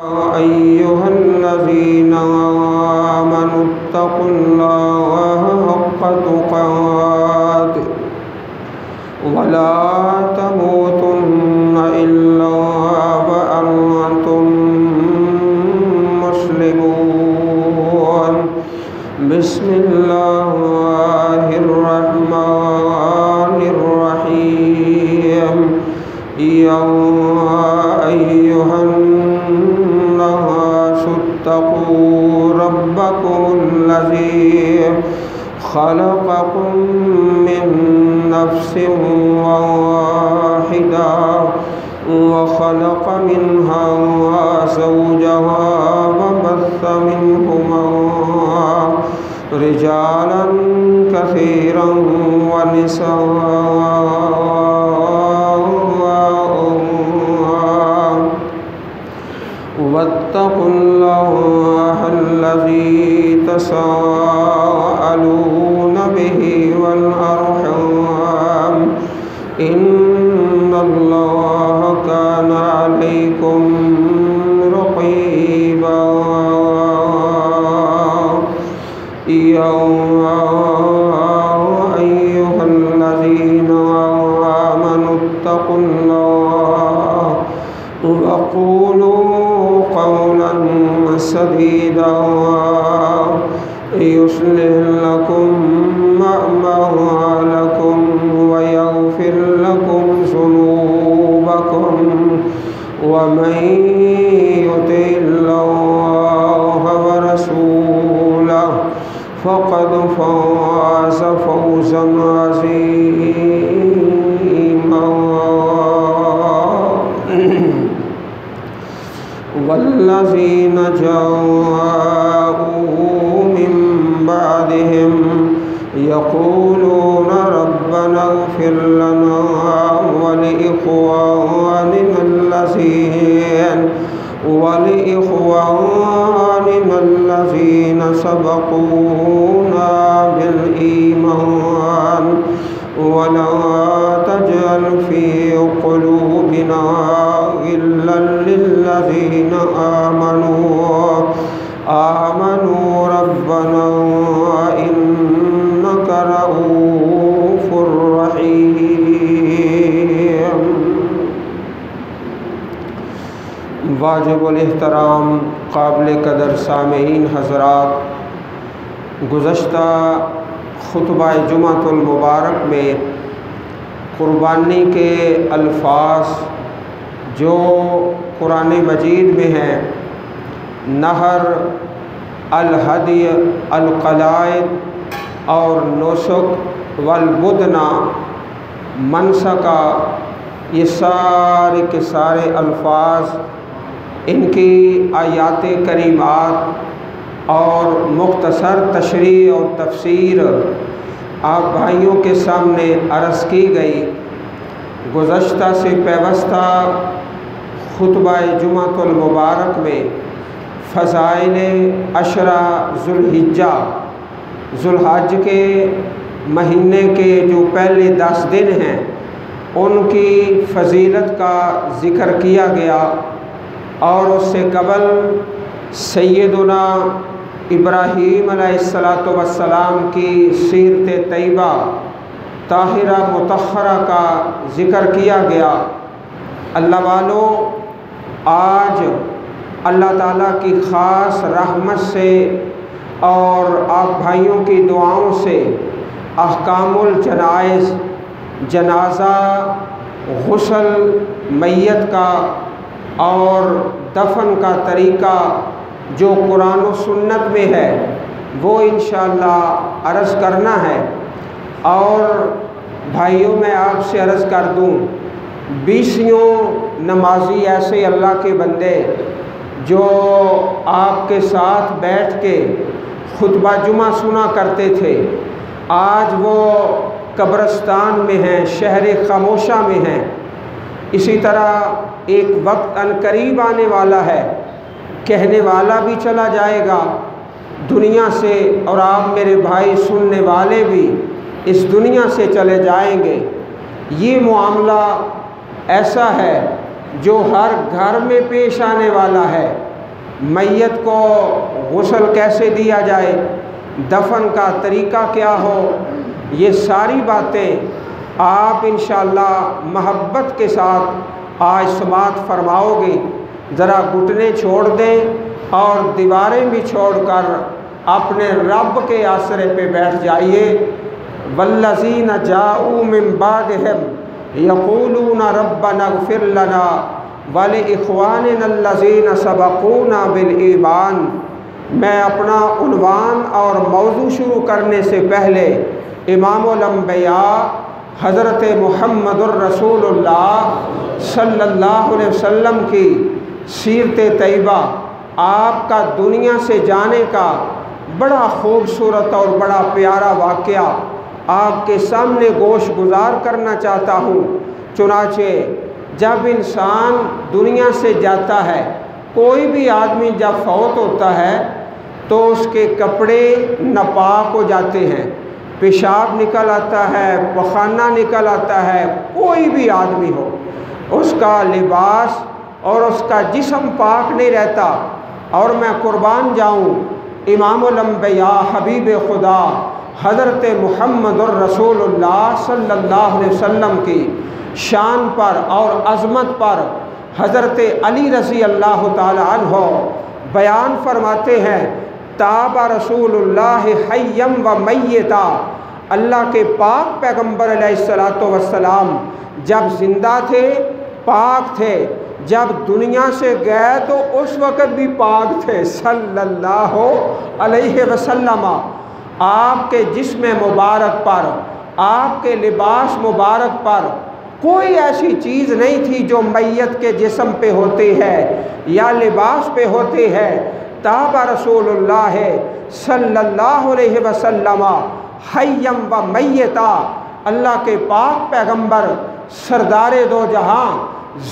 أيها الذين آمنوا اتقوا الله حق تقاته ولا تموتن إلا وأنتم مسلمون بسم الله الرحمن الرحيم يا أيها الناس اتقوا ربكم الذي خلقكم من نفس واحدة وخلق منها زوجها وبث منهما رجالا كثيرا ونساء واتقوا الله الذي تساءلون به والأرحام إن الله كان عليكم رقيبا يا أيها الذين آمنوا اتقوا الله وقولوا قولا سديدا يصلح لكم أعمالكم ويغفر لكم ذنوبكم ومن يطع الله ورسوله فقد فاز فوزا عظيما والذين جاءوا من بعدهم يقولون ربنا اغفر لنا ولإخواننا الذين سبقونا بالإيمان ولا تجعل في قلوبنا غلا للذين آمنوا ربنا إنك رؤوف رحيم۔ واجب الاحترام قابل قدر سامعین حضرات، گزشتہ خطبہ جمعۃ المبارک میں قربانی کے الفاظ جو قرآن مجید میں ہیں، نہر، الہدی، القلائد اور نسک والبدنا، منسکا، یہ سارے کے سارے الفاظ، ان کی آیات کریمات اور مختصر تشریح اور تفسیر آپ بھائیوں کے سامنے عرض کی گئی۔ گزشتہ سے پیوستہ خطبہ جمعۃ المبارک میں فضائل عشرہ ذوالحج کے مہینے کے جو پہلے 10 دن ہیں ان کی فضیلت کا ذکر کیا گیا، اور اس سے قبل سیدنا ابراہیم علیہ السلام کی سیرت طیبہ طاہرہ مطہرہ کا ذکر کیا گیا۔ اللہ والو، آج اللہ تعالیٰ کی خاص رحمت سے اور آپ بھائیوں کی دعاؤں سے احکام الجنائز، جنازہ، غسل میت کا اور دفن کا طریقہ جو قرآن و سنت میں ہے وہ انشاءاللہ عرض کرنا ہے۔ اور بھائیوں، میں آپ سے عرض کر دوں، 20 نمازی ایسے اللہ کے بندے جو آپ کے ساتھ بیٹھ کے خطبہ جمعہ سنا کرتے تھے، آج وہ قبرستان میں ہیں، شہر خاموشہ میں ہیں۔ اسی طرح ایک وقت عنقریب آنے والا ہے، کہنے والا بھی چلا جائے گا دنیا سے، اور آپ میرے بھائی سننے والے بھی اس دنیا سے چلے جائیں گے۔ یہ معاملہ ایسا ہے جو ہر گھر میں پیش آنے والا ہے۔ میت کو غسل کیسے دیا جائے، دفن کا طریقہ کیا ہو، یہ ساری باتیں آپ انشاءاللہ محبت کے ساتھ آج سماعت فرماؤ گے۔ ذرا گھٹنے چھوڑ دیں اور دیواریں بھی چھوڑ کر اپنے رب کے آسرے پہ بیٹھ جائیے۔ والذین جاؤوا من بعدہم یقولون ربنا اغفر لنا ولإخواننا الذین سبقونا بالایمان۔ میں اپنا عنوان اور موضوع شروع کرنے سے پہلے امام الانبیاء حضرت محمد الرسول اللہ صلی اللہ علیہ وسلم کی سیرت طیبہ، آپ کا دنیا سے جانے کا بڑا خوبصورت اور بڑا پیارا واقعہ آپ کے سامنے گوش گزار کرنا چاہتا ہوں۔ چنانچہ جب انسان دنیا سے جاتا ہے، کوئی بھی آدمی جب فوت ہوتا ہے تو اس کے کپڑے ناپاک ہو جاتے ہیں، پیشاب نکل آتا ہے، پخانہ نکل آتا ہے، کوئی بھی آدمی ہو، اس کا لباس اور اس کا جسم پاک نہیں رہتا۔ اور میں قربان جاؤں امام الانبیاء حبیب خدا حضرت محمد الرسول اللہ صلی اللہ علیہ وسلم کی شان پر اور عظمت پر حضرت علی رضی اللہ تعالی عنہ بیان فرماتے ہیں، تاب رسول اللہ حیم و میتا۔ اللہ کے پاک پیغمبر علیہ السلام جب زندہ تھے پاک تھے، جب دنیا سے گئے تو اس وقت بھی پاک تھے صلی اللہ علیہ وسلم۔ آپ کے جسم مبارک پر، آپ کے لباس مبارک پر کوئی ایسی چیز نہیں تھی جو میت کے جسم پہ ہوتی ہے یا لباس پہ ہوتی ہے۔ تاب رسول اللہ صلی اللہ علیہ وسلم حیم و میتا۔ اللہ کے پاک پیغمبر سردار دو جہاں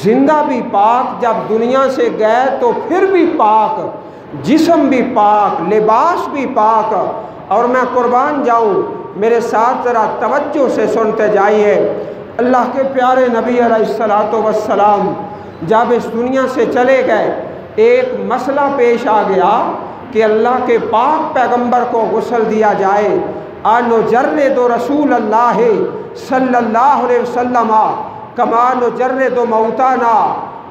زندہ بھی پاک، جب دنیا سے گئے تو پھر بھی پاک، جسم بھی پاک، لباس بھی پاک۔ اور میں قربان جاؤں، میرے ساتھ ذرا توجہ سے سنتے جائیے۔ اللہ کے پیارے نبی علیہ السلام جب اس دنیا سے چلے گئے، ایک مسئلہ پیش آ گیا کہ اللہ کے پاک پیغمبر کو غسل دیا جائے۔ انجرد رسول اللہ صلی اللہ علیہ وسلم کما نجرد موتانا۔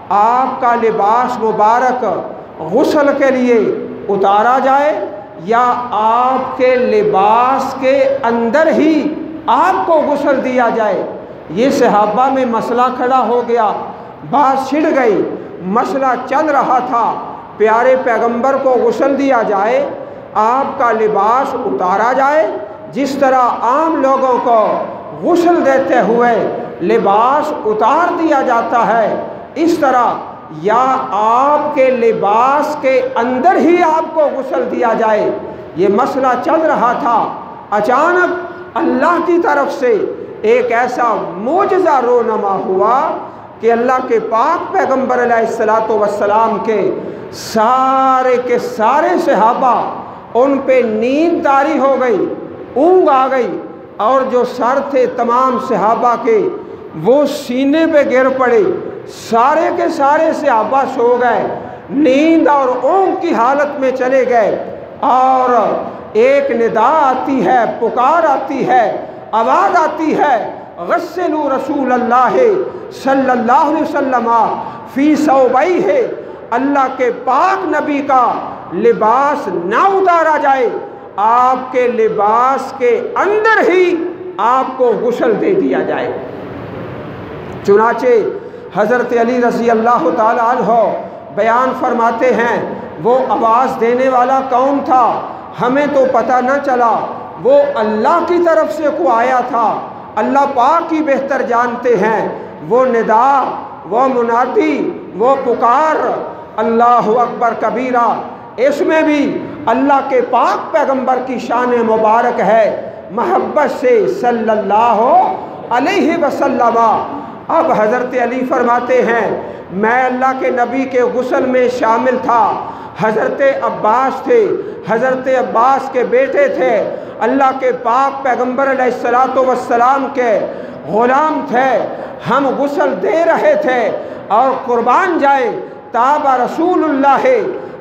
آپ کا لباس مبارک غسل کے لیے اتارا جائے یا آپ کے لباس کے اندر ہی آپ کو غسل دیا جائے۔ یہ صحابہ میں مسئلہ کھڑا ہو گیا، بات چھڑ گئی، مسئلہ چل رہا تھا۔ پیارے پیغمبر کو غسل دیا جائے، آپ کا لباس اتارا جائے، جس طرح عام لوگوں کو غسل دیتے ہوئے لباس اتار دیا جاتا ہے، اس طرح یا آپ کے لباس کے اندر ہی آپ کو غسل دیا جائے۔ یہ مسئلہ چل رہا تھا، اچانک اللہ کی طرف سے ایک ایسا معجزہ رونما ہوا کہ اللہ کے پاک پیغمبر علیہ السلام کے سارے صحابہ ان پہ نیند طاری ہو گئی، اونگ آ گئی، اور جو سر تھے تمام صحابہ کے وہ سینے پہ گر پڑے، سارے کے سارے صحابہ سو گئے، نیند اور اونگ کی حالت میں چلے گئے۔ اور ایک ندا آتی ہے، پکار آتی ہے، آواز آتی ہے، غسلوا رسول اللہ صلی اللہ علیہ وسلم فی ثوبیہ۔ اللہ کے پاک نبی کا لباس نہ اتارا جائے، آپ کے لباس کے اندر ہی آپ کو غسل دے دیا جائے۔ چنانچہ حضرت علی رضی اللہ تعالی عنہ بیان فرماتے ہیں، وہ آواز دینے والا کون تھا ہمیں تو پتہ نہ چلا، وہ اللہ کی طرف سے کو آیا تھا، اللہ پاک ہی بہتر جانتے ہیں۔ وہ ندا، وہ منادی، وہ پکار، اللہ اکبر کبیرہ، اس میں بھی اللہ کے پاک پیغمبر کی شان مبارک ہے محبت سے صلی اللہ علیہ وسلم۔ اب حضرت علی فرماتے ہیں، میں اللہ کے نبی کے غسل میں شامل تھا، حضرت عباس تھے، حضرت عباس کے بیٹے تھے، اللہ کے پاک پیغمبر علیہ السلام کے غلام تھے، ہم غسل دے رہے تھے اور قربان جائے تابع رسول اللہ،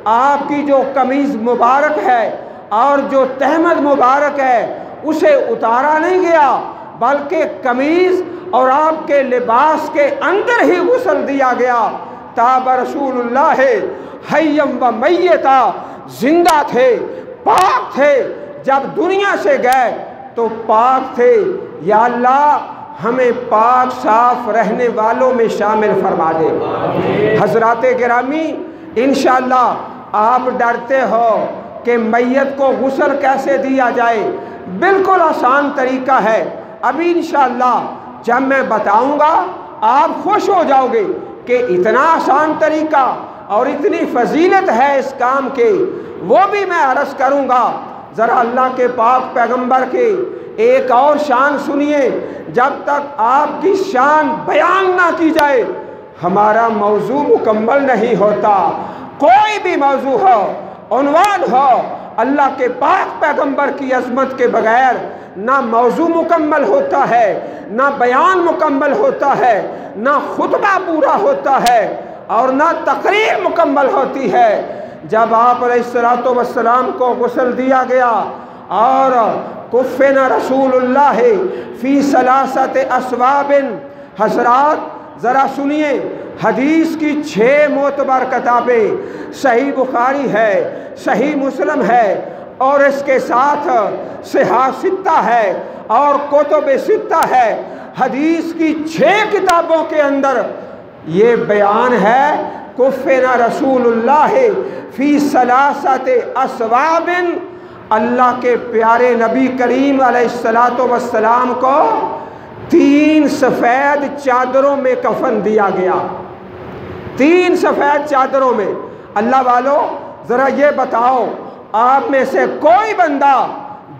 آپ کی جو قمیض مبارک ہے اور جو تہمد مبارک ہے اسے اتارا نہیں گیا، بلکہ قمیض اور آپ کے لباس کے اندر ہی غسل دیا گیا۔ تابع رسول اللہ حیم و میتا، زندہ تھے، پاک تھے، جب دنیا سے گئے تو پاک تھے۔ یا اللہ ہمیں پاک صاف رہنے والوں میں شامل فرما دے۔ حضرات گرامی، انشاءاللہ آپ ڈرتے ہو کہ میت کو غسل کیسے دیا جائے، بالکل آسان طریقہ ہے۔ ابھی انشاءاللہ جب میں بتاؤں گا آپ خوش ہو جاؤ گے کہ اتنا آسان طریقہ اور اتنی فضیلت ہے اس کام کے، وہ بھی میں عرض کروں گا۔ ذرا اللہ کے پاک پیغمبر کے ایک اور شان سنیے، جب تک آپ کی شان بیان نہ کی جائے ہمارا موضوع مکمل نہیں ہوتا۔ کوئی بھی موضوع ہو، عنوان ہو، اللہ کے پاک پیغمبر کی عظمت کے بغیر نہ موضوع مکمل ہوتا ہے، نہ بیان مکمل ہوتا ہے، نہ خطبہ پورا ہوتا ہے اور نہ تقریر مکمل ہوتی ہے۔ جب آپ علیہ السلام کو غسل دیا گیا اور کفن رسول اللہ فی ثلاثت اسواب، حضرات ذرا سنیے، حدیث کی 6 معتبر کتابیں، صحیح بخاری ہے، صحیح مسلم ہے اور اس کے ساتھ صحاح ستہ ہے اور کتب ستہ ہے۔ حدیث کی 6 کتابوں کے اندر یہ بیان ہے کفن رسول اللہ فی ثلاثت اسواب، اللہ کے پیارے نبی کریم علیہ السلام کو 3 سفید چادروں میں کفن دیا گیا۔ 3 سفید چادروں میں۔ اللہ والو ذرا یہ بتاؤ، آپ میں سے کوئی بندہ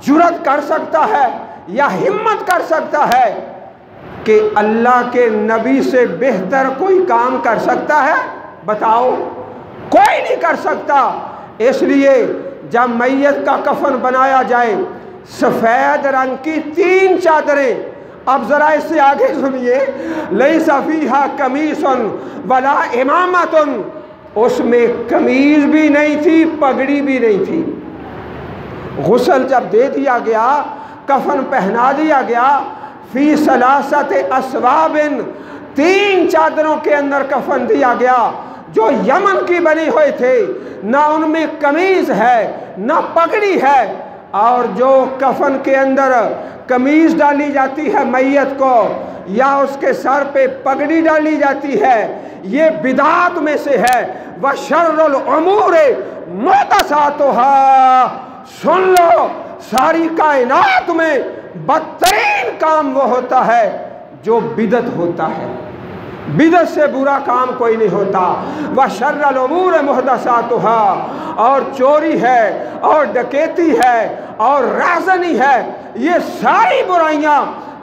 جرات کر سکتا ہے یا ہمت کر سکتا ہے کہ اللہ کے نبی سے بہتر کوئی کام کر سکتا ہے؟ بتاؤ، کوئی نہیں کر سکتا۔ اس لیے جب میت کا کفن بنایا جائے، سفید رنگ کی 3 چادریں۔ اب ذرا اس سے آگے سنیے، لیس فیہا قمیص ولا امامۃ، اس میں قمیض بھی نہیں تھی، پگڑی بھی نہیں تھی۔ غسل جب دے دیا گیا، کفن پہنا دیا گیا، فی ثلاثت اسواب، 3 چادروں کے اندر کفن دیا گیا جو یمن کی بنی ہوئی تھے، نہ ان میں قمیض ہے نہ پگڑی ہے۔ اور جو کفن کے اندر قمیض ڈالی جاتی ہے میت کو یا اس کے سر پہ پگڑی ڈالی جاتی ہے، یہ بدعات میں سے ہے۔ وَشَرُّ الْأُمُورِ مُحْدَثَاتُهَا، سن لو، ساری کائنات میں بدترین کام وہ ہوتا ہے جو بدعت ہوتا ہے۔ بدعت سے برا کام کوئی نہیں ہوتا۔ وَشَرَّ الْأُمُورِ مُحْدَثَاتُهَا، اور چوری ہے اور ڈکیتی ہے اور رازنی ہے، یہ ساری برائیاں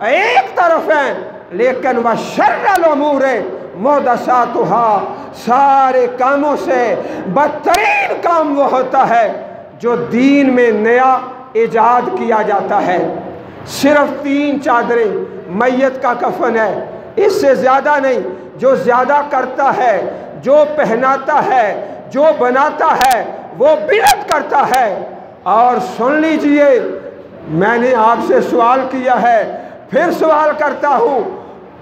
ایک طرف ہیں، لیکن وَشَرَّ الْأُمُورِ مُحْدَثَاتُهَا، سارے کاموں سے بدترین کام وہ ہوتا ہے جو دین میں نیا ایجاد کیا جاتا ہے۔ صرف 3 چادریں میت کا کفن ہے، اس سے زیادہ نہیں۔ جو زیادہ کرتا ہے، جو پہناتا ہے، جو بناتا ہے، وہ بدعت کرتا ہے۔ اور سن لیجئے، میں نے آپ سے سوال کیا ہے، پھر سوال کرتا ہوں،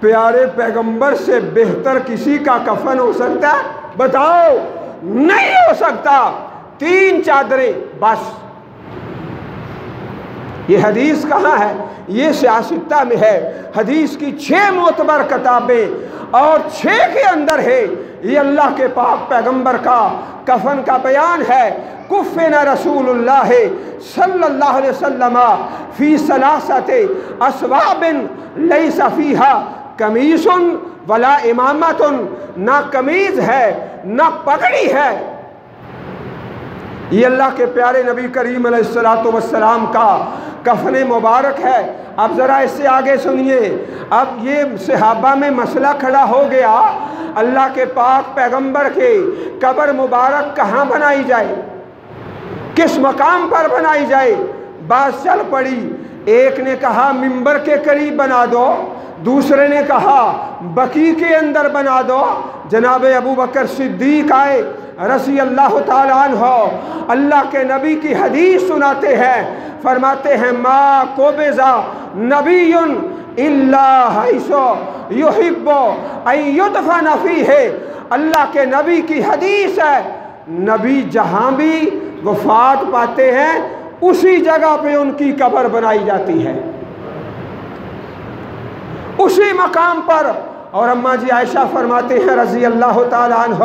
پیارے پیغمبر سے بہتر کسی کا کفن ہو سکتا ہے؟ بتاؤ، نہیں ہو سکتا۔ 3 چادریں بس۔ یہ حدیث کہاں ہے؟ یہ سیاستہ میں ہے۔ حدیث کی 6 معتبر کتابیں اور 6 کے اندر ہے یہ اللہ کے پاک پیغمبر کا کفن کا بیان ہے۔ کفن رسول اللہ صلی اللہ علیہ وسلم فی ثلاثت اسواب لیس فیہا قمیص ولا امامۃ، نہ قمیض ہے نہ پگڑی ہے۔ یہ اللہ کے پیارے نبی کریم علیہ السلام کا کفن مبارک ہے۔ اب ذرا اس سے آگے سنیے، اب یہ صحابہ میں مسئلہ کھڑا ہو گیا، اللہ کے پاک پیغمبر کے قبر مبارک کہاں بنائی جائے، کس مقام پر بنائی جائے؟ بات چل پڑی، ایک نے کہا ممبر کے قریب بنا دو، دوسرے نے کہا بقی کے اندر بنا دو۔ جناب ابو بکر صدیق آئے رضی اللہ تعالیٰ عنہ، اللہ کے نبی کی حدیث سناتے ہیں، فرماتے ہیں ما قبضا نبی الا حیث یحب ان یدفن فیہ۔ اللہ کے نبی کی حدیث ہے، نبی جہاں بھی وفات پاتے ہیں اسی جگہ پہ ان کی قبر بنائی جاتی ہے، اسی مقام پر۔ اور اماں جی عائشہ فرماتے ہیں رضی اللہ تعالیٰ عنہ،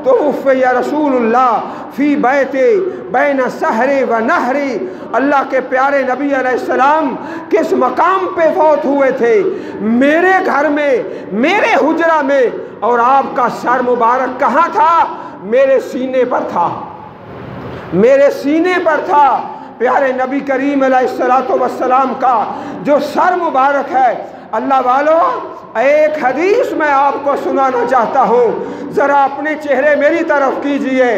توفی رسول اللہ فی بیت بین سحر و نہر، اللہ کے پیارے نبی علیہ السلام کس مقام پہ فوت ہوئے تھے؟ میرے گھر میں، میرے حجرہ میں، اور آپ کا سر مبارک کہاں تھا؟ میرے سینے پر تھا، میرے سینے پر تھا۔ پیارے نبی کریم علیہ السلام کا جو سر مبارک ہے، اللہ والو ایک حدیث میں آپ کو سنانا چاہتا ہوں، ذرا اپنے چہرے میری طرف کیجئے،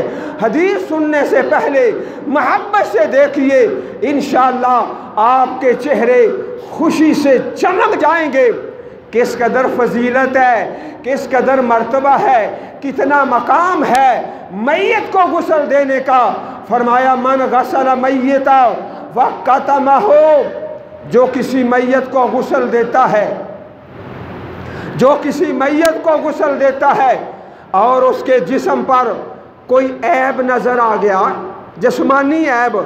حدیث سننے سے پہلے محبت سے دیکھیے، انشاءاللہ آپ کے چہرے خوشی سے چمک جائیں گے۔ کس قدر فضیلت ہے، کس قدر مرتبہ ہے، کتنا مقام ہے میت کو غسل دینے کا۔ فرمایا من غسل میتا وقتمہ، جو کسی میت کو غسل دیتا ہے، جو کسی میت کو غسل دیتا ہے اور اس کے جسم پر کوئی عیب نظر آ گیا، جسمانی عیب،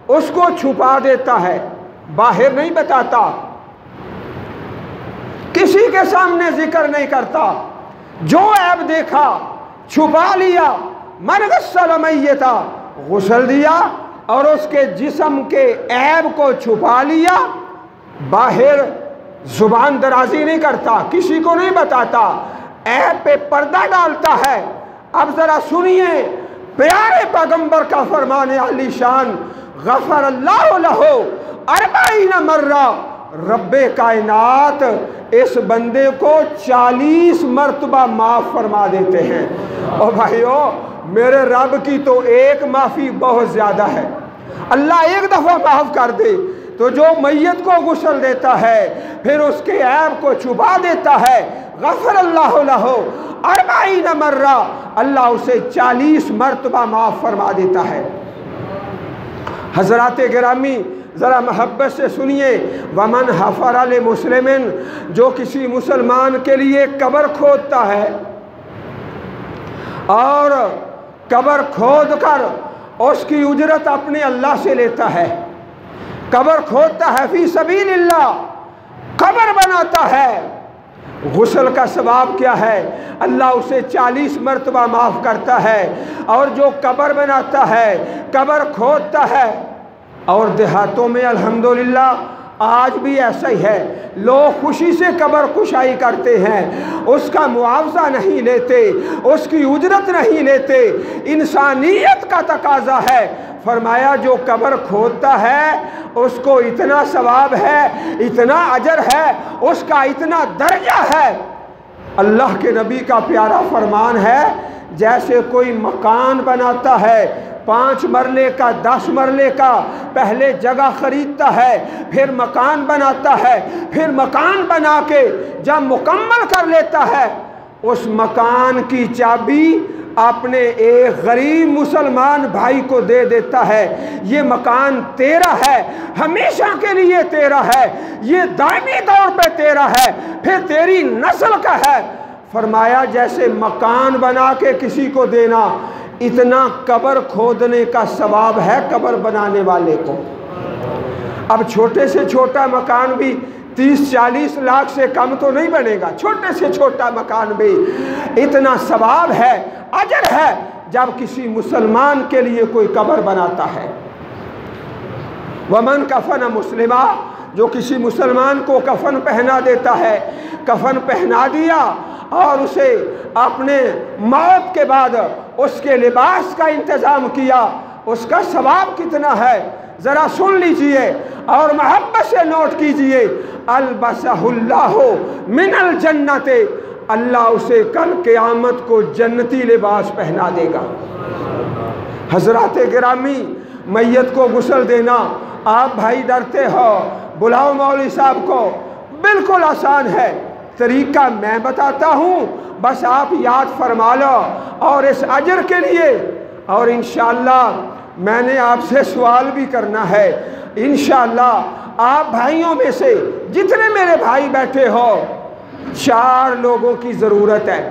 اس کو چھپا دیتا ہے، باہر نہیں بتاتا، کسی کے سامنے ذکر نہیں کرتا، جو عیب دیکھا چھپا لیا، من غسل میتا، غسل دیا اور اس کے جسم کے عیب کو چھپا لیا، باہر زبان درازی نہیں کرتا، کسی کو نہیں بتاتا، عیب پہ پردہ ڈالتا ہے۔ اب ذرا سنیے پیارے پیغمبر کا فرمان علی شان، غفر اللہ لہ 40 مرہ، رب کائنات اس بندے کو 40 مرتبہ معاف فرما دیتے ہیں۔ اور بھائیو میرے رب کی تو ایک معافی بہت زیادہ ہے، اللہ ایک دفعہ معاف کر دے تو جو میت کو غسل دیتا ہے پھر اس کے عیب کو چھپا دیتا ہے، غفر اللہ لہ 40 مرہ، اللہ اسے 40 مرتبہ معاف فرما دیتا ہے۔ حضرات گرامی ذرا محبت سے سنیے، ومن حفر لمسلم، جو کسی مسلمان کے لیے قبر کھودتا ہے اور قبر کھود کر اس کی اجرت اپنے اللہ سے لیتا ہے، قبر کھودتا ہے فی سبیل اللہ، قبر بناتا ہے، غسل کا ثواب کیا ہے؟ اللہ اسے 40 مرتبہ معاف کرتا ہے۔ اور جو قبر بناتا ہے، قبر کھودتا ہے، اور دیہاتوں میں الحمدللہ آج بھی ایسا ہی ہے، لوگ خوشی سے قبر کشائی کرتے ہیں، اس کا معاوضہ نہیں لیتے، اس کی اجرت نہیں لیتے، انسانیت کا تقاضا ہے۔ فرمایا جو قبر کھودتا ہے اس کو اتنا ثواب ہے، اتنا اجر ہے، اس کا اتنا درجہ ہے۔ اللہ کے نبی کا پیارا فرمان ہے، جیسے کوئی مکان بناتا ہے 5 مرلے کا 10 مرلے کا، پہلے جگہ خریدتا ہے، پھر مکان بناتا ہے، پھر مکان بنا کے جب مکمل کر لیتا ہے، اس مکان کی چابی اپنے ایک غریب مسلمان بھائی کو دے دیتا ہے، یہ مکان تیرا ہے، ہمیشہ کے لیے تیرا ہے، یہ دائمی طور پہ تیرا ہے، پھر تیری نسل کا ہے۔ فرمایا جیسے مکان بنا کے کسی کو دینا، اتنا قبر کھودنے کا ثواب ہے قبر بنانے والے کو۔ اب چھوٹے سے چھوٹا مکان بھی 30-40 لاکھ سے کم تو نہیں بنے گا، چھوٹے سے چھوٹا مکان بھی اتنا ثواب ہے، اجر ہے، جب کسی مسلمان کے لیے کوئی قبر بناتا ہے۔ ومن کفن مسلمہ، جو کسی مسلمان کو کفن پہنا دیتا ہے، کفن پہنا دیا اور اسے اپنے موت کے بعد اس کے لباس کا انتظام کیا، اس کا ثواب کتنا ہے ذرا سن لیجئے اور محبت سے نوٹ کیجئے۔ البسہ اللہ من الجنت، اللہ اسے کل قیامت کو جنتی لباس پہنا دے گا۔ حضرات گرامی میت کو غسل دینا، آپ بھائی ڈرتے ہو، بلاؤ مولوی صاحب کو، بالکل آسان ہے، طریقہ میں بتاتا ہوں، بس آپ یاد فرما لو اور اس اجر کے لیے۔ اور انشاءاللہ میں نے آپ سے سوال بھی کرنا ہے، انشاءاللہ آپ بھائیوں میں سے جتنے میرے بھائی بیٹھے ہو، 4 لوگوں کی ضرورت ہے۔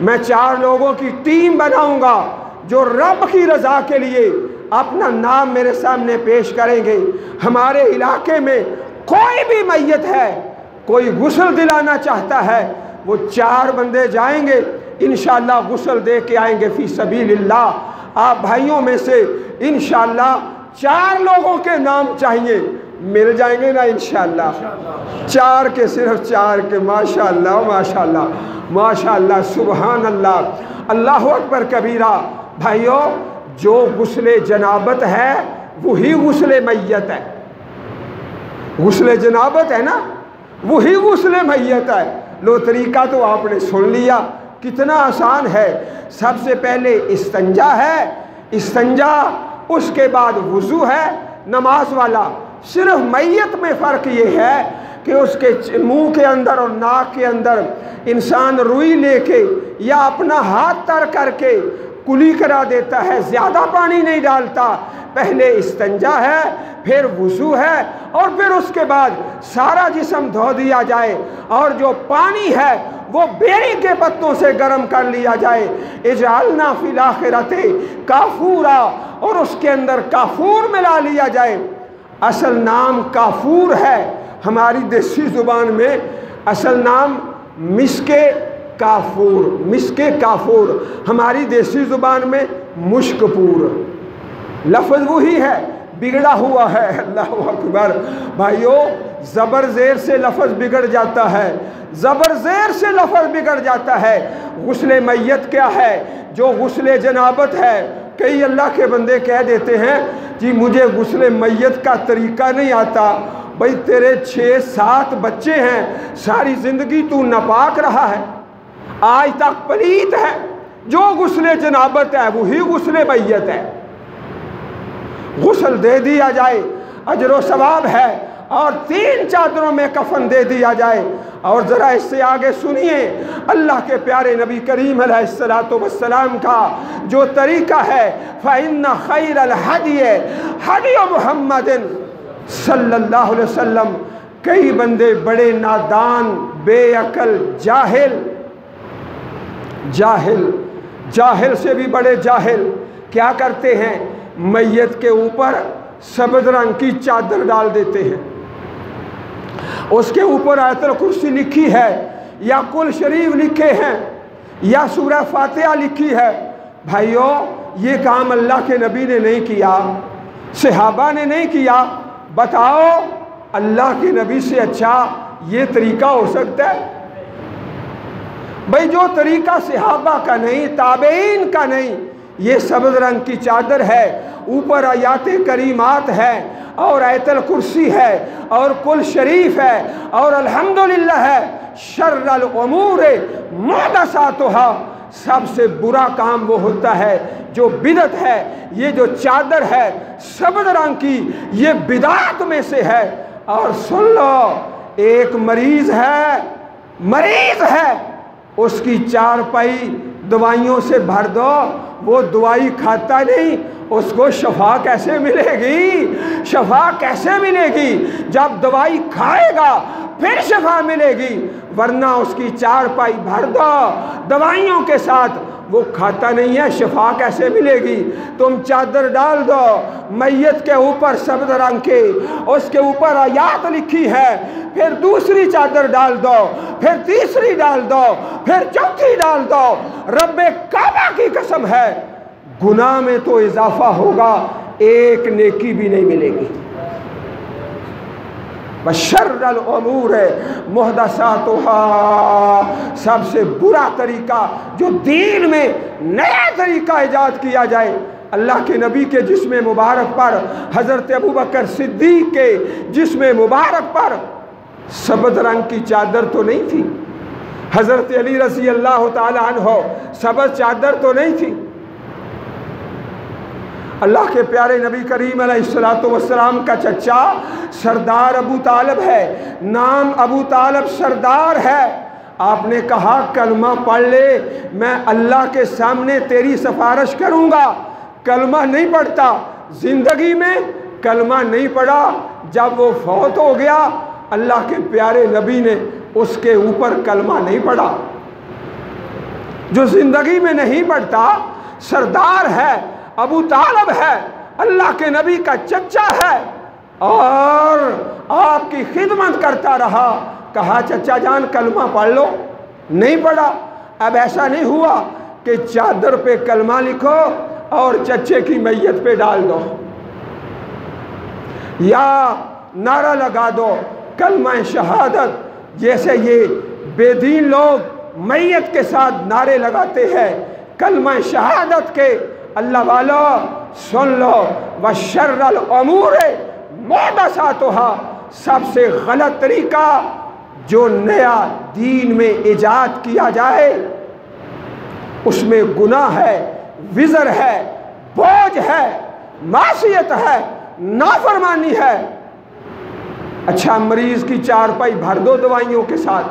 میں 4 لوگوں کی ٹیم بناؤں گا جو رب کی رضا کے لیے اپنا نام میرے سامنے پیش کریں گے۔ ہمارے علاقے میں کوئی بھی میت ہے، کوئی غسل دلانا چاہتا ہے، وہ 4 بندے جائیں گے، انشاءاللہ غسل دے کے آئیں گے فی سبیل اللہ۔ آپ بھائیوں میں سے انشاءاللہ 4 لوگوں کے نام چاہیے، مل جائیں گے نا انشاءاللہ؟ 4 کے صرف 4 کے، ماشاءاللہ ماشاءاللہ ماشاءاللہ، سبحان اللہ، اللہ اکبر کبیرہ۔ بھائیوں، جو غسل جنابت ہے وہی غسل میت ہے۔ غسل جنابت ہے نا، وہی غسل میت ہے۔ لو طریقہ تو آپ نے سن لیا، کتنا آسان ہے۔ سب سے پہلے استنجا ہے، استنجا، اس کے بعد وضو ہے نماز والا۔ صرف میت میں فرق یہ ہے کہ اس کے منہ کے اندر اور ناک کے اندر انسان روئی لے کے یا اپنا ہاتھ تر کر کے کلی کرا دیتا ہے، زیادہ پانی نہیں ڈالتا۔ پہلے استنجا ہے، پھر وضو ہے، اور پھر اس کے بعد سارا جسم دھو دیا جائے، اور جو پانی ہے وہ بیری کے پتوں سے گرم کر لیا جائے۔ اجعلنا فی الآخرۃ کافورا، اور اس کے اندر کافور ملا لیا جائے۔ اصل نام کافور ہے، ہماری دیسی زبان میں اصل نام مسک کافور، مسک کافور، ہماری دیسی زبان میں مشک پور، لفظ وہی ہے، بگڑا ہوا ہے۔ اللہ اکبر بھائیو، زبر زیر سے لفظ بگڑ جاتا ہے، زبر زیر سے لفظ بگڑ جاتا ہے۔ غسل میت کیا ہے؟ جو غسل جنابت ہے۔ کئی اللہ کے بندے کہہ دیتے ہیں جی مجھے غسل میت کا طریقہ نہیں آتا۔ بھئی تیرے 6-7 بچے ہیں، ساری زندگی تو ناپاک رہا ہے، آج تک پلیت ہے۔ جو غسل جنابت ہے وہی غسل میت ہے۔ غسل دے دیا جائے، اجر و ثواب ہے، اور 3 چادروں میں کفن دے دیا جائے۔ اور ذرا اس سے آگے سنیے اللہ کے پیارے نبی کریم علیہ السلام کا جو طریقہ ہے، فَإِنَّ خَيْرَ الْحَدِيِ حَدِيُ مُحَمَّدٍ صلی اللہ علیہ وسلم۔ کئی بندے بڑے نادان، بے عقل، جاہل سے بھی بڑے جاہل کیا کرتے ہیں؟ میت کے اوپر سبز رنگ کی چادر ڈال دیتے ہیں، اس کے اوپر آیت الکرسی لکھی ہے، یا قل شریف لکھے ہیں، یا سورہ فاتحہ لکھی ہے۔ بھائیو، یہ کام اللہ کے نبی نے نہیں کیا، صحابہ نے نہیں کیا۔ بتاؤ اللہ کے نبی سے اچھا یہ طریقہ ہو سکتا ہے؟ بھئی جو طریقہ صحابہ کا نہیں، تابعین کا نہیں، یہ سبز رنگ کی چادر ہے، اوپر آیات کریمات ہے، اور آیت الکرسی ہے، اور قل شریف ہے، اور الحمدللہ ہے۔ شر الامور محدثاتها، سب سے برا کام وہ ہوتا ہے جو بدعت ہے۔ یہ جو چادر ہے سبز رنگ کی، یہ بدعات میں سے ہے۔ اور سن لو، ایک مریض ہے، اس کی 4 پائی دوائیوں سے بھر دو، وہ دوائی کھاتا نہیں، اس کو شفا کیسے ملے گی؟ شفا کیسے ملے گی؟ جب دوائی کھائے گا پھر شفا ملے گی، ورنہ اس کی 4 پائی بھر دو دوائیوں کے ساتھ، وہ کھاتا نہیں ہے، شفا کیسے ملے گی؟ تم چادر ڈال دو میت کے اوپر سبز رنگ کے، اس کے اوپر آیات لکھی ہے، پھر دوسری چادر ڈال دو، پھر تیسری ڈال دو، پھر چوتھی ڈال دو۔ رب کعبہ کی قسم ہے، گناہ میں تو اضافہ ہوگا، ایک نیکی بھی نہیں ملے گی۔ وَشَرَّ الْأُمُورِ مُحْدَثَاتُهَا، سب سے برا طریقہ جو دین میں نیا طریقہ ایجاد کیا جائے۔ اللہ کے نبی کے جسم مبارک پر، حضرت ابوبکر صدیق کے جسم مبارک پر سبز رنگ کی چادر تو نہیں تھی، حضرت علی رضی اللہ تعالی عنہ سبز چادر تو نہیں تھی۔ اللہ کے پیارے نبی کریم علیہ السلام کا چچا سردار ابو طالب ہے، نام ابو طالب سردار ہے۔ آپ نے کہا کلمہ پڑھ لے، میں اللہ کے سامنے تیری سفارش کروں گا۔ کلمہ نہیں پڑھتا، زندگی میں کلمہ نہیں پڑھا۔ جب وہ فوت ہو گیا اللہ کے پیارے نبی نے اس کے اوپر کلمہ نہیں پڑھا۔ جو زندگی میں نہیں پڑھتا، سردار ہے، ابو طالب ہے، اللہ کے نبی کا چچا ہے اور آپ کی خدمت کرتا رہا۔ کہا چچا جان کلمہ پڑھ لو، نہیں پڑھا۔ اب ایسا نہیں ہوا کہ چادر پہ کلمہ لکھو اور چچے کی میت پہ ڈال دو، یا نعرہ لگا دو کلمہ شہادت، جیسے یہ بے دین لوگ میت کے ساتھ نعرے لگاتے ہیں کلمہ شہادت کے۔ اللہ والو سن لو، وَشَرَّ الْأُمُورِ مُحْدَثَاتُهَا، سب سے غلط طریقہ جو نیا دین میں ایجاد کیا جائے اس میں گناہ ہے، وزر ہے، بوجھ ہے، معصیت ہے، نافرمانی ہے۔ اچھا مریض کی چارپائی بھر دو دوائیوں کے ساتھ،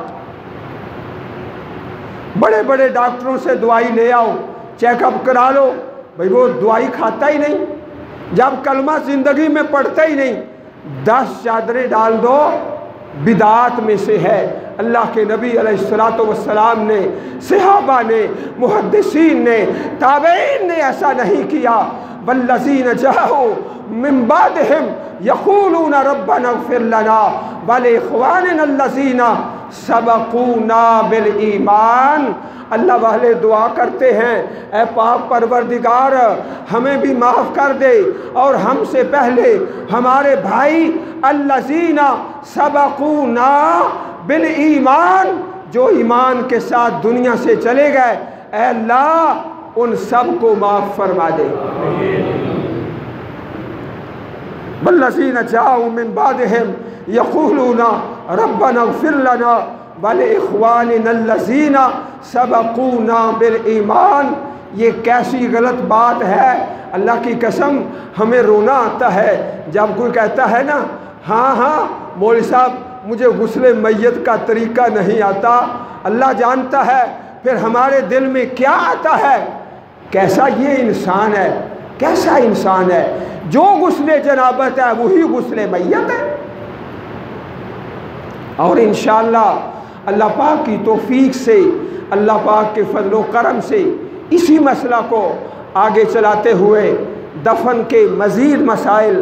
بڑے بڑے ڈاکٹروں سے دوائی لے آؤ، چیک اپ کرا لو، بھئی وہ دوائی کھاتا ہی نہیں، جب کلمہ زندگی میں پڑھتا ہی نہیں، 10 چادریں ڈال دو، بدعات میں سے ہے۔ اللہ کے نبی علیہ السلام نے، صحابہ نے، محدثین نے، تابعین نے ایسا نہیں کیا۔ والذین جاءوا من بعدہم یقولون ربنا اغفر لنا ولإخواننا الذین سبقونا بالایمان۔ اللہ والے دعا کرتے ہیں اے پاک پروردگار ہمیں بھی معاف کر دے اور ہم سے پہلے ہمارے بھائی الذین سبقونا بالایمان، جو ایمان کے ساتھ دنیا سے چلے گئے، اے اللہ ان سب کو معاف فرما دے۔ والذین جاءوا من بعدہم یقولون ربنا اغفر لنا وَلِإِخْوَانِنَا الَّذِينَ سَبَقُونَا بِالْإِيمَانِ۔ یہ کیسی غلط بات ہے، اللہ کی قسم ہمیں رونا آتا ہے جب کوئی کہتا ہے نا ہاں مولوی صاحب مجھے غسل میت کا طریقہ نہیں آتا، اللہ جانتا ہے پھر ہمارے دل میں کیا آتا ہے۔ کیسا یہ انسان ہے، کیسا انسان ہے، جو غسل جنابت ہے وہی غسل میت ہے۔ اور انشاءاللہ اللہ پاک کی توفیق سے، اللہ پاک کے فضل و کرم سے اسی مسئلہ کو آگے چلاتے ہوئے دفن کے مزید مسائل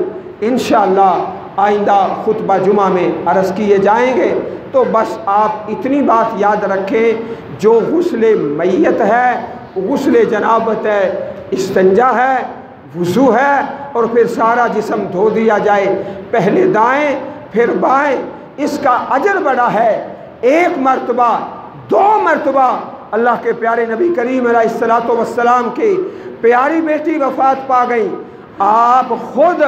انشاءاللہ آئندہ خطبہ جمعہ میں عرض کیے جائیں گے۔ تو بس آپ اتنی بات یاد رکھیں، جو غسل میت ہے، غسل جنابت ہے، استنجا ہے، وضو ہے، اور پھر سارا جسم دھو دیا جائے، پہلے دائیں پھر بائیں، اس کا اجر بڑا ہے۔ 1 مرتبہ 2 مرتبہ اللہ کے پیارے نبی کریم علیہ السلام کی پیاری بیٹی وفات پا گئی، آپ خود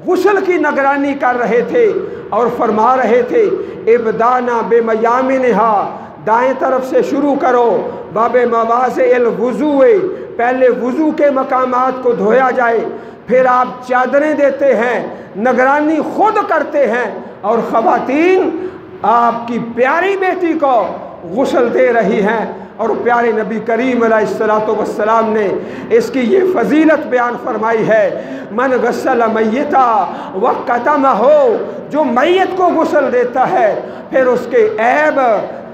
غسل کی نگرانی کر رہے تھے اور فرما رہے تھے ابدانا بے میامنہا، دائیں طرف سے شروع کرو، باب مواضع الوضوء، پہلے وضو کے مقامات کو دھویا جائے، پھر آپ چادریں دیتے ہیں، نگرانی خود کرتے ہیں، اور خواتین آپ کی پیاری بیٹی کو غسل دے رہی ہیں۔ اور پیارے نبی کریم علیہ السلام نے اس کی یہ فضیلت بیان فرمائی ہے، من غسل میتا وقتمہ، جو میت کو غسل دیتا ہے پھر اس کے عیب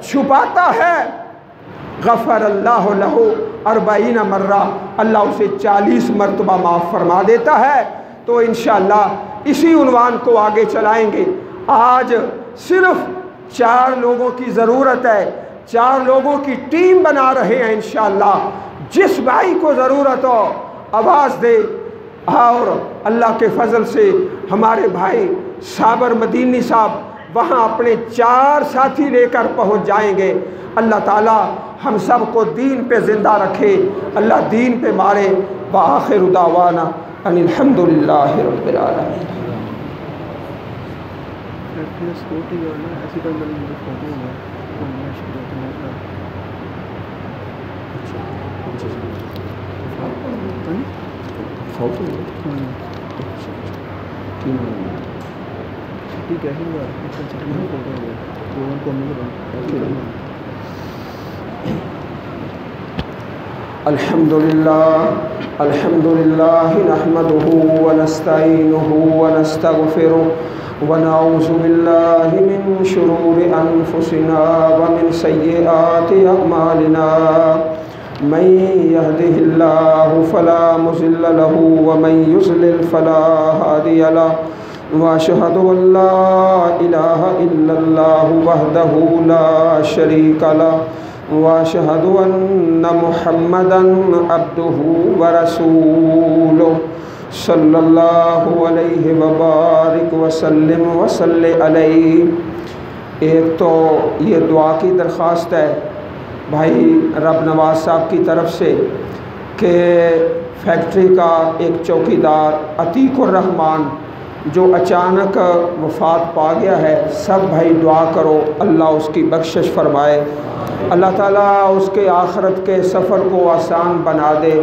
چھپاتا ہے، غفر اللہ لہ 40 مرہ، اللہ اسے 40 مرتبہ معاف فرما دیتا ہے۔ تو انشاءاللہ اسی عنوان کو آگے چلائیں گے۔ آج صرف 4 لوگوں کی ضرورت ہے، 4 لوگوں کی ٹیم بنا رہے ہیں انشاءاللہ۔ جس بھائی کو ضرورت ہو آواز دے، اور اللہ کے فضل سے ہمارے بھائی صابر مدینی صاحب وہاں اپنے 4 ساتھی لے کر پہنچ جائیں گے۔ اللہ تعالی ہم سب کو دین پہ زندہ رکھے، اللہ دین پہ مارے۔ وآخر دعوانا ان الحمدللہ رب العالمین۔ فوت ہو گئے؟ ٹھیک ہے الحمد للہ نحمده ونستعینه ونستغفره ونعوذ باللہ من شرور انفسنا ومن سیئات اعمالنا من يهده الله فلا مضل له ومن يضلل فلا هادي له واشهد ان لا اله الا الله وحده لا شريك له واشهد ان محمدا عبده ورسوله صلی اللہ علیہ وبارک وسلم وصلی علیہ۔ ایک تو یہ دعا کی درخواست ہے بھائی رب نواز صاحب کی طرف سے کہ فیکٹری کا ایک چوکیدار عتیق الرحمان جو اچانک وفات پا گیا ہے، سب بھائی دعا کرو اللہ اس کی بخشش فرمائے، اللہ تعالیٰ اس کے آخرت کے سفر کو آسان بنا دے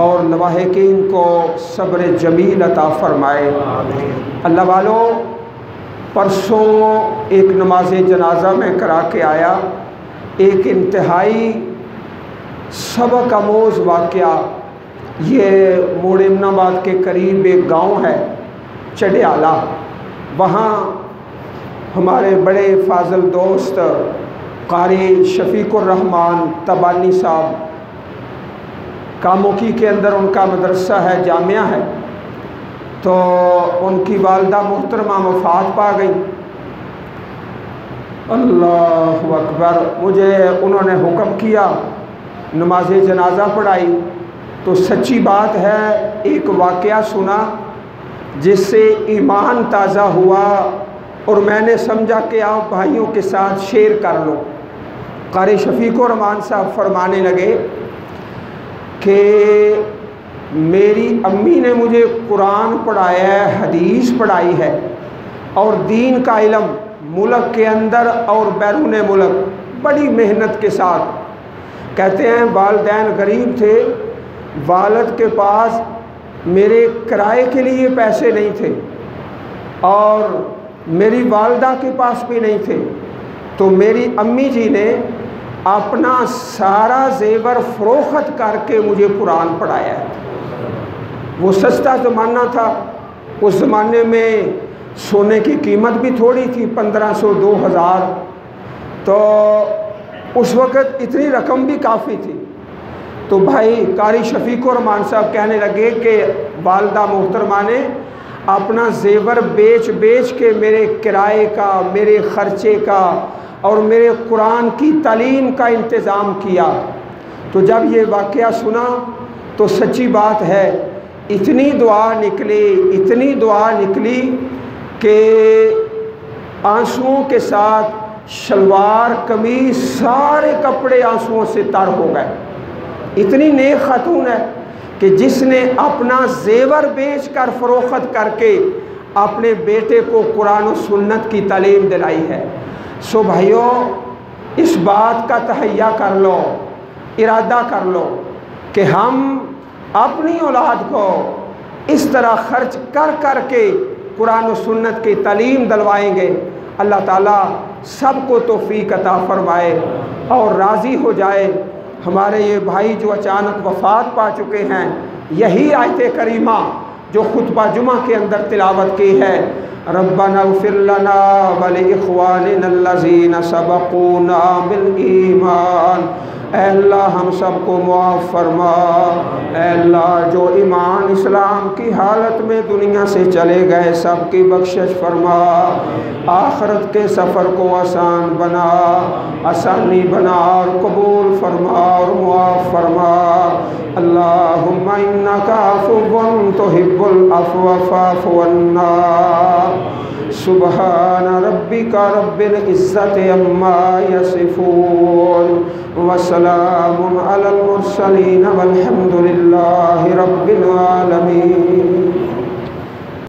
اور لواحقین کو صبر جمیل عطا فرمائے۔ اللہ والو، پرسوں ایک نماز جنازہ میں کرا کے آیا، ایک انتہائی سبق آموز واقعہ۔ یہ موڑ امن آباد کے قریب ایک گاؤں ہے چڑیالہ، وہاں ہمارے بڑے فاضل دوست قاری شفیق الرحمان تبانی صاحب، کاموکی کے اندر ان کا مدرسہ ہے، جامعہ ہے، تو ان کی والدہ محترمہ وفات پا گئی۔ اللہ اکبر، مجھے انہوں نے حکم کیا، نماز جنازہ پڑھائی، تو سچی بات ہے ایک واقعہ سنا جس سے ایمان تازہ ہوا اور میں نے سمجھا کہ آپ بھائیوں کے ساتھ شیئر کر لو۔ قاری شفیق الرحمان صاحب فرمانے لگے کہ میری امی نے مجھے قرآن پڑھایا ہے، حدیث پڑھائی ہے اور دین کا علم ملک کے اندر اور بیرون ملک بڑی محنت کے ساتھ۔ کہتے ہیں والدین غریب تھے، والد کے پاس میرے کرائے کے لیے پیسے نہیں تھے اور میری والدہ کے پاس بھی نہیں تھے، تو میری امی جی نے اپنا سارا زیور فروخت کر کے مجھے قرآن پڑھایا ہے۔ وہ سستا زمانہ تھا، اس زمانے میں سونے کی قیمت بھی تھوڑی تھی، 1500 2000، تو اس وقت اتنی رقم بھی کافی تھی۔ تو بھائی قاری شفیق الرحمان صاحب کہنے لگے کہ والدہ محترمہ نے اپنا زیور بیچ کے میرے کرائے کا، میرے خرچے کا اور میرے قرآن کی تعلیم کا انتظام کیا۔ تو جب یہ واقعہ سنا تو سچی بات ہے اتنی دعا نکلی کہ آنسوؤں کے ساتھ شلوار قمیص سارے کپڑے آنسوؤں سے تر ہو گئے۔ اتنی نیک خاتون ہے کہ جس نے اپنا زیور بیچ کر فروخت کر کے اپنے بیٹے کو قرآن و سنت کی تعلیم دلائی ہے۔ سو بھائیوں، اس بات کا تہیہ کر لو، ارادہ کر لو کہ ہم اپنی اولاد کو اس طرح خرچ کر کے قرآن و سنت کی تعلیم دلوائیں گے۔ اللہ تعالیٰ سب کو توفیق عطا فرمائے اور راضی ہو جائے۔ ہمارے یہ بھائی جو اچانک وفات پا چکے ہیں، یہی آیت کریمہ جو خطبہ جمعہ کے اندر تلاوت کی ہے، ربنا اغفر لنا ولاخواننا الذین سبقونا بالایمان، اے اللہ ہم سب کو معاف فرما، اے اللہ جو ایمان اسلام کی حالت میں دنیا سے چلے گئے سب کی بخشش فرما، آخرت کے سفر کو آسانی بنا اور قبول فرما اور معاف فرما۔ اللہم انکا عفو تحب العفو فاعف عنا۔ سبحان ربک رب العزت عما یصفون وسلام علی المرسلین والحمد للہ رب العالمین۔